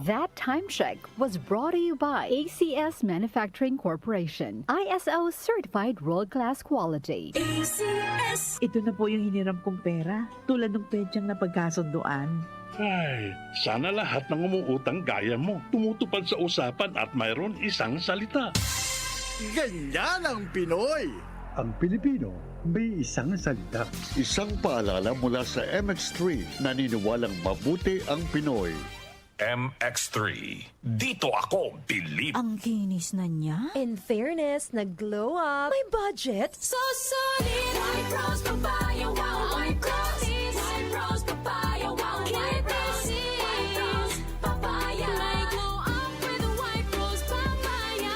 That time check was brought to you by ACS Manufacturing Corporation, ISO certified world-class quality. Ito na po yung hiniram kong pera, tulad ng petsyang napagkasunduan. Ay, sana lahat ng umuutang gaya mo tumutupad sa usapan at mayroon isang salita. Ganyan ang Pinoy! Ang Pilipino may isang salita. Isang paalala mula sa MX3, naniniwalang mabuti ang Pinoy. MX3. Dito ako, believe. Ang kinis na niya. In fairness, nag-glow up. May budget. So solid. White Rose Papaya, wow. White Rose. White Rose Papaya, wow. White Rose. White Rose Papaya. May glow up with the White Rose Papaya.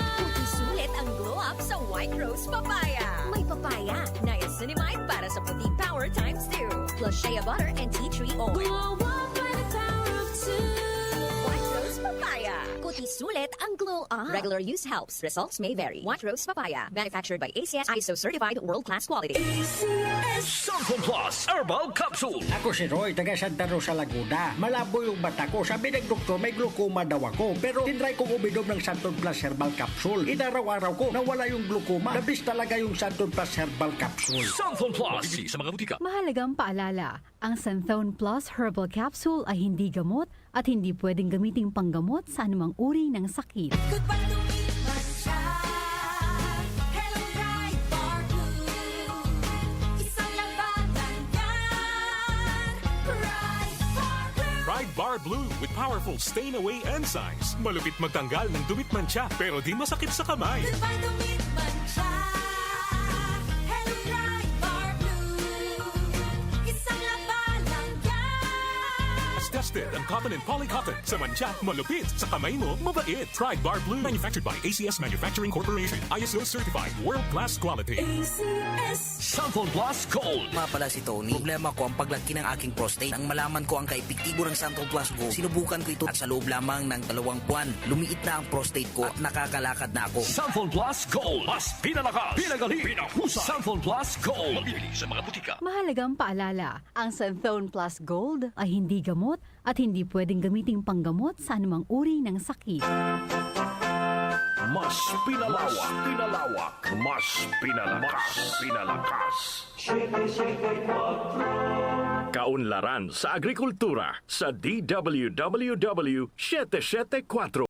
Sulit ang glow up sa White Rose Papaya. May papaya, niacinamide para sa puti power times 2. Plus shea butter and tea tree oil. Glow up by the power of 2. White Rose Papaya. Kuti sulit ang glow up. Regular use helps. Results may vary. White Rose Papaya. Manufactured by ACS ISO certified world-class quality. Santon Plus Herbal Capsule. Ako si Roy, taga Santa Rosa, Laguna. Malabo yung mata ko. Sabi ng doktor, may glaucoma daw ako. Pero tinry kong uminom ng Santon Plus Herbal Capsule. Inaraw-araw ko, nawala yung glaucoma. Nabis talaga yung Santon Plus Herbal Capsule. Santon Plus. Bibili sa mga butika. Mahalagang paalala, ang Santhone Plus Herbal Capsule ay hindi gamot at hindi pwedeng gamiting panggamot sa anumang uri ng sakit. Goodbye to me, Masya. Hello, bright bar blue. Isang labanan yan. Bright bar blue. Pride Bar Blue with powerful stain-away enzymes. Malupit magtanggal ng dumit mancha pero di masakit sa kamay. Goodbye to me, Masya. Hello, bright bar blue. Isang labanan yan. As tested ang cotton and polycotton. Sa mancha, malupit. Sa kamay mo, mabait. Pride Bar Blue. Manufactured by ACS Manufacturing Corporation. ISO certified world-class quality. Santon Plus Gold. Nga pala si Tony. Problema ko ang paglaki ng aking prostate. Nang malaman ko ang kaepektibo ng Santon Plus Gold, sinubukan ko ito at sa loob lamang ng 2 buwan, lumiit na ang prostate ko at nakakalakad na ako. Santon Plus Gold. Mas pinalakas, pinagaling, pinahusay. Santon Plus Gold. Mabibili sa mga butika. Mahalagang paalala, ang Santhone Plus Gold ay hindi gamot at hindi pwedeng gamiting panggamot sa anumang uri ng sakit. Mas pinalawak, pinalawak, mas pinalakas, pinalakas. Kaunlaran sa agrikultura sa DWWW 774.